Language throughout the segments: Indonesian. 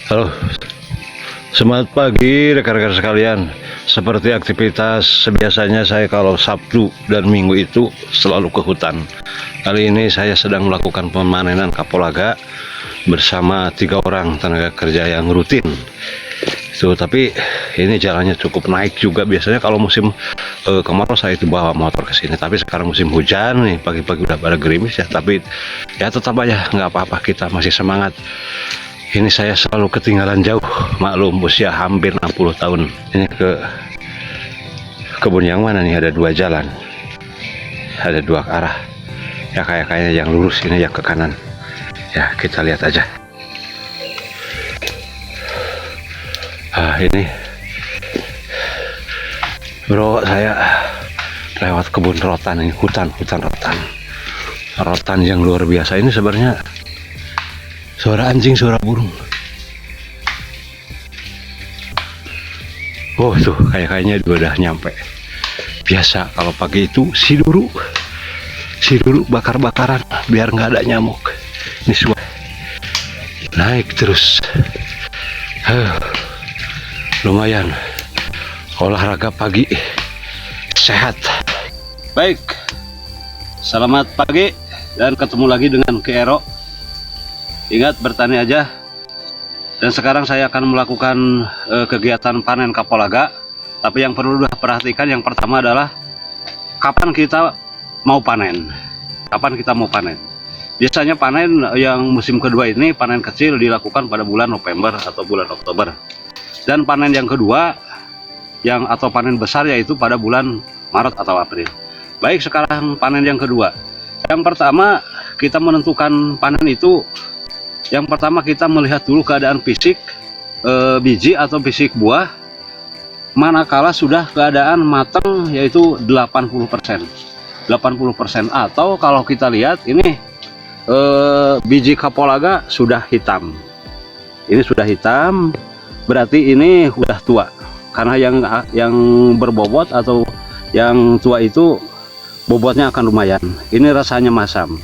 Halo, semangat pagi rekan-rekan sekalian. Seperti aktivitas sebiasanya saya kalau Sabtu dan Minggu itu selalu ke hutan. Kali ini saya sedang melakukan pemanenan kapulaga bersama 3 orang tenaga kerja yang rutin. Tapi ini jalannya cukup naik juga. Biasanya kalau musim kemarau saya itu bawa motor ke sini, tapi sekarang musim hujan nih, pagi-pagi udah pada gerimis ya. Tapi ya tetap aja nggak apa-apa, kita masih semangat. Ini saya selalu ketinggalan jauh, maklum usia hampir 60 tahun. Ini ke kebun yang mana nih? Ada 2 jalan, ada 2 arah. Ya kayaknya yang lurus ini yang ke kanan. Ya kita lihat aja. Ini bro, saya lewat kebun rotan ini, hutan rotan yang luar biasa. Ini sebenarnya suara anjing, suara burung. Oh tuh, kayaknya udah nyampe. Biasa kalau pagi itu si dulu bakar-bakaran biar nggak ada nyamuk. Ini suara naik terus. Lumayan olahraga pagi, sehat. Baik, selamat pagi dan ketemu lagi dengan Ki Ero. Ingat, bertani aja. Dan sekarang saya akan melakukan kegiatan panen kapulaga. Tapi yang perlu diperhatikan yang pertama adalah kapan kita mau panen. Biasanya panen yang musim kedua ini, panen kecil, dilakukan pada bulan November atau bulan Oktober. Dan panen yang kedua atau panen besar yaitu pada bulan Maret atau April. Baik, sekarang panen yang kedua. Yang pertama kita menentukan panen itu, yang pertama kita melihat dulu keadaan fisik biji atau fisik buah. Manakala sudah keadaan matang yaitu 80%. Atau kalau kita lihat ini biji kapulaga sudah hitam. Ini sudah hitam, berarti ini udah tua. Karena yang berbobot atau yang tua itu bobotnya akan lumayan. Ini rasanya masam.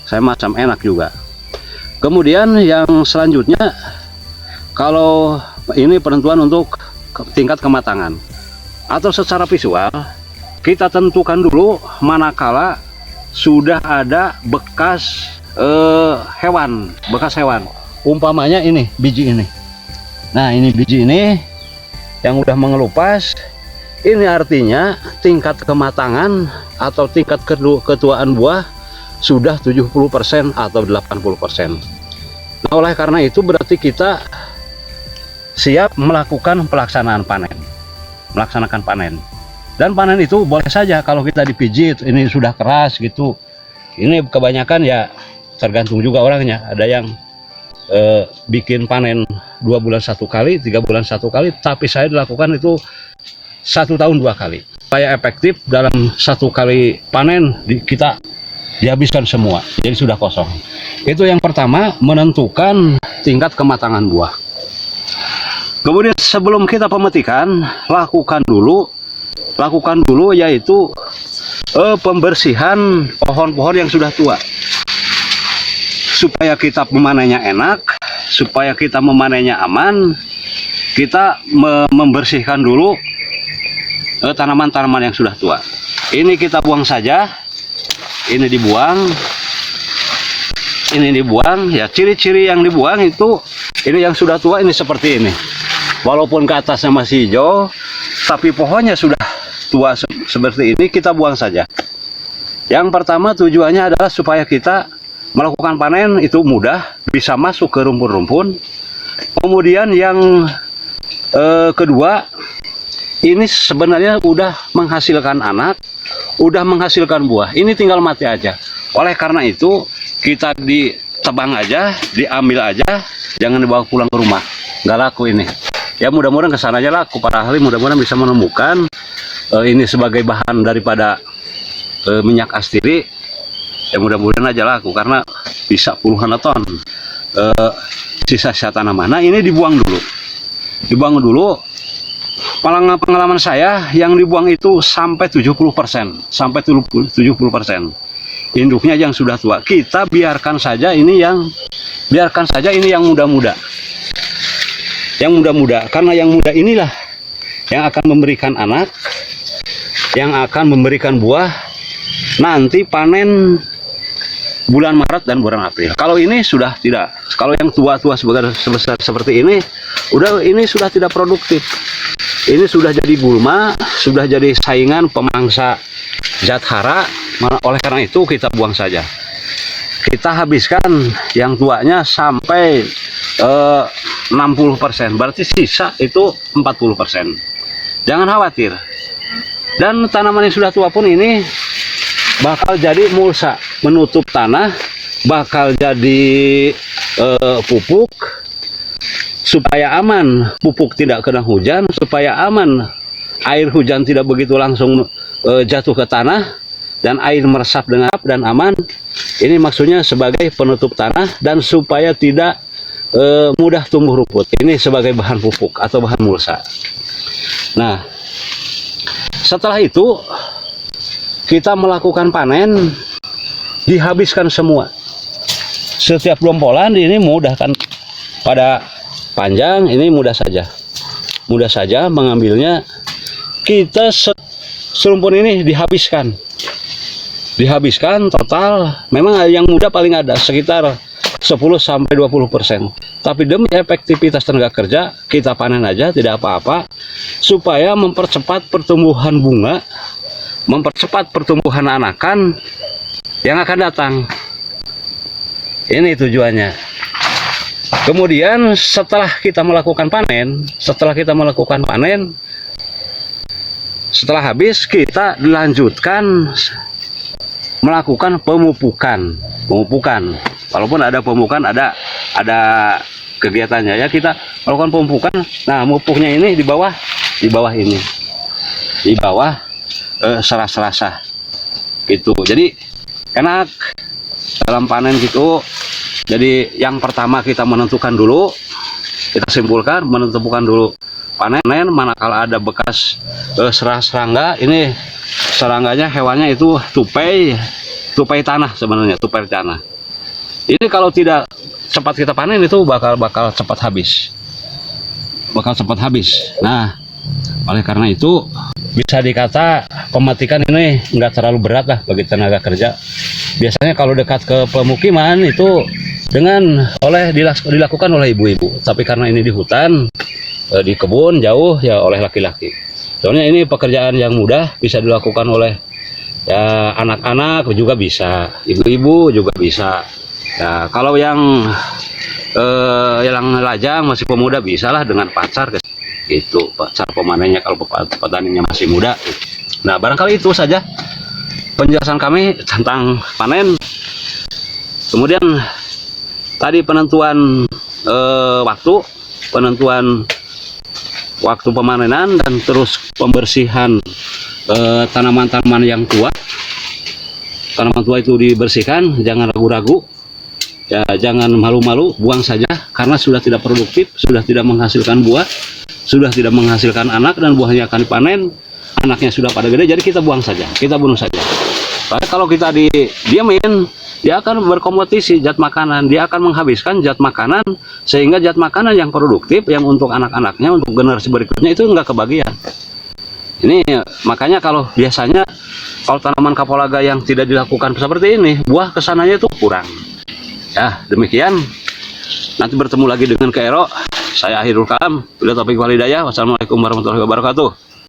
Saya masam enak juga. Kemudian yang selanjutnya, kalau ini penentuan untuk tingkat kematangan atau secara visual, kita tentukan dulu manakala sudah ada bekas hewan. Umpamanya ini biji ini. Nah, ini biji ini yang udah mengelupas. Ini artinya tingkat kematangan atau tingkat ketuaan buah sudah 70% atau 80%. Nah, oleh karena itu berarti kita siap melakukan melaksanakan panen. Dan panen itu boleh saja kalau kita dipijit, ini sudah keras gitu. Ini kebanyakan ya tergantung juga orangnya. Ada yang bikin panen 2 bulan 1 kali, 3 bulan 1 kali, tapi saya dilakukan itu 1 tahun 2 kali. Supaya efektif dalam 1 kali panen kita dihabiskan semua, jadi sudah kosong. Itu yang pertama, menentukan tingkat kematangan buah. Kemudian sebelum kita pemetikan, lakukan dulu yaitu pembersihan pohon-pohon yang sudah tua. Supaya kita memanennya enak, supaya kita memanennya aman, kita membersihkan dulu tanaman-tanaman yang sudah tua. Ini kita buang saja. Ini dibuang, ya. Ciri-ciri yang dibuang itu, ini yang sudah tua ini seperti ini. Walaupun ke atasnya masih hijau, tapi pohonnya sudah tua seperti ini, kita buang saja. Yang pertama tujuannya adalah supaya kita melakukan panen itu mudah, bisa masuk ke rumpun-rumpun. Kemudian yang kedua, ini sebenarnya udah menghasilkan anak, udah menghasilkan buah, ini tinggal mati aja. Oleh karena itu kita ditebang aja, diambil aja, jangan dibawa pulang ke rumah, nggak laku ini. Ya mudah-mudahan kesananya laku, para ahli mudah-mudahan bisa menemukan ini sebagai bahan daripada minyak astiri. Ya mudah-mudahan aja laku, karena bisa puluhan ton sisa-sisa tanaman. Nah, ini dibuang dulu. Pengalaman saya yang dibuang itu sampai 70%, induknya yang sudah tua. Kita biarkan saja ini yang muda-muda. yang muda-muda, karena yang muda inilah yang akan memberikan anak, yang akan memberikan buah nanti panen bulan Maret dan bulan April. Kalau ini sudah tidak, kalau yang tua-tua sebesar seperti ini, ini sudah tidak produktif. Ini sudah jadi gulma, sudah jadi saingan pemangsa zat hara. Oleh karena itu kita buang saja. Kita habiskan yang tuanya sampai 60%, berarti sisa itu 40%. Jangan khawatir. Dan tanaman yang sudah tua pun ini bakal jadi mulsa, menutup tanah, bakal jadi pupuk, supaya aman pupuk tidak kena hujan, supaya aman air hujan tidak begitu langsung jatuh ke tanah, dan air meresap dengan dan aman. Ini maksudnya sebagai penutup tanah dan supaya tidak mudah tumbuh rumput. Ini sebagai bahan pupuk atau bahan mulsa. Nah, setelah itu kita melakukan panen, dihabiskan semua. Setiap gelompolan ini mudah kan, pada panjang ini mudah saja mengambilnya. Kita serumpun ini dihabiskan total. Memang yang muda paling ada sekitar 10-20%, tapi demi efektivitas tenaga kerja kita panen aja, tidak apa-apa, supaya mempercepat pertumbuhan bunga, mempercepat pertumbuhan anakan yang akan datang. Ini tujuannya. Kemudian setelah kita melakukan panen, setelah habis, kita dilanjutkan melakukan pemupukan. Walaupun ada pemupukan, ada kegiatannya ya, kita melakukan pemupukan. Nah, memupuknya ini di bawah ini, di bawah serasa gitu. Jadi enak dalam panen gitu. Jadi yang pertama kita menentukan dulu, kita simpulkan, menentukan dulu panen. Manakala ada bekas serangga, ini serangganya hewannya itu tupai tanah, sebenarnya tupai tanah. Ini kalau tidak cepat kita panen itu bakal cepat habis, Nah, oleh karena itu bisa dikata pematikan ini nggak terlalu berat lah bagi tenaga kerja. Biasanya kalau dekat ke pemukiman itu dilakukan oleh ibu-ibu, tapi karena ini di hutan, di kebun jauh ya oleh laki-laki. Soalnya ini pekerjaan yang mudah, bisa dilakukan oleh ya anak-anak juga bisa, ibu-ibu juga bisa. Ya, kalau yang lajang masih pemuda bisalah dengan pacar gitu, pacar pemanennya kalau petaninya masih muda. Nah, barangkali itu saja penjelasan kami tentang panen. Kemudian tadi penentuan waktu pemanenan, dan terus pembersihan tanaman-tanaman yang tua. Tanaman tua itu dibersihkan, jangan ragu-ragu. Ya, jangan malu-malu, buang saja karena sudah tidak produktif, sudah tidak menghasilkan buah, sudah tidak menghasilkan anak, dan buahnya akan dipanen, anaknya sudah pada gede, jadi kita buang saja, kita bunuh saja. Karena kalau kita diamin, dia akan berkompetisi zat makanan, dia akan menghabiskan zat makanan, sehingga zat makanan yang produktif, yang untuk anak-anaknya, untuk generasi berikutnya itu enggak kebagian. Ini makanya kalau biasanya kalau tanaman kapulaga yang tidak dilakukan seperti ini, buah kesananya itu kurang. Ya, demikian. Nanti bertemu lagi dengan Kak Ero. Saya akhirul kalam. Bila taufiq wal hidayah. Wassalamualaikum warahmatullahi wabarakatuh.